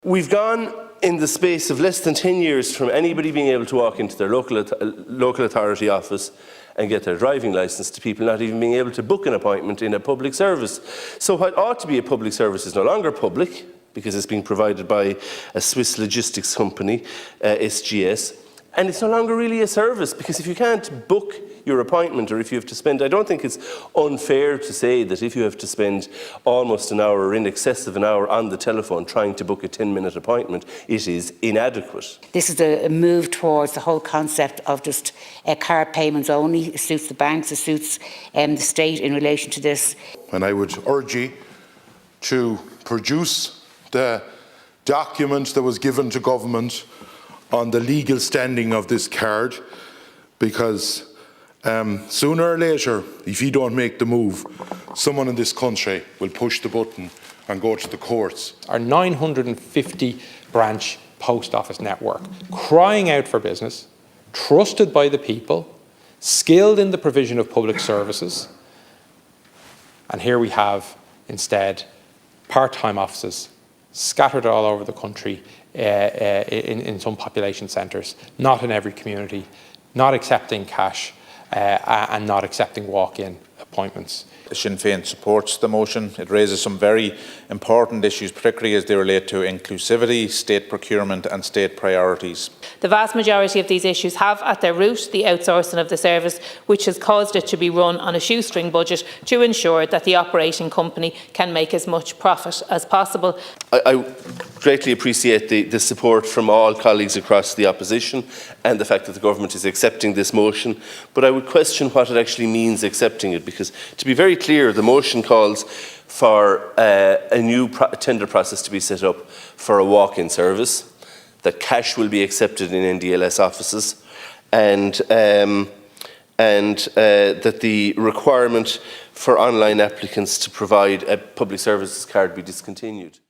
We've gone in the space of less than 10 years from anybody being able to walk into their local authority office and get their driving licence to people not even being able to book an appointment in a public service. So what ought to be a public service is no longer public because it's being provided by a Swiss logistics company, SGS. And it's no longer really a service, because if you can't book your appointment, or if you have to spend, I don't think it's unfair to say that if you have to spend almost an hour or in excess of an hour on the telephone trying to book a 10-minute appointment, it is inadequate. This is a move towards the whole concept of just card payments only. It suits the banks, it suits the state in relation to this. And I would urge you to produce the document that was given to government on the legal standing of this card, because sooner or later, if you don't make the move, someone in this country will push the button and go to the courts. Our 950 branch post office network, crying out for business, trusted by the people, skilled in the provision of public services, and here we have instead part-time offices scattered all over the country in some population centres, not in every community, not accepting cash and not accepting walk-in appointments. Sinn Féin supports the motion. It raises some very important issues, particularly as they relate to inclusivity, state procurement and state priorities. The vast majority of these issues have at their root the outsourcing of the service, which has caused it to be run on a shoestring budget to ensure that the operating company can make as much profit as possible. I greatly appreciate the support from all colleagues across the opposition and the fact that the government is accepting this motion, but I would question what it actually means accepting it, because to be very clear, the motion calls for a new tender process to be set up for a walk-in service, that cash will be accepted in NDLS offices, and that the requirement for online applicants to provide a public services card be discontinued.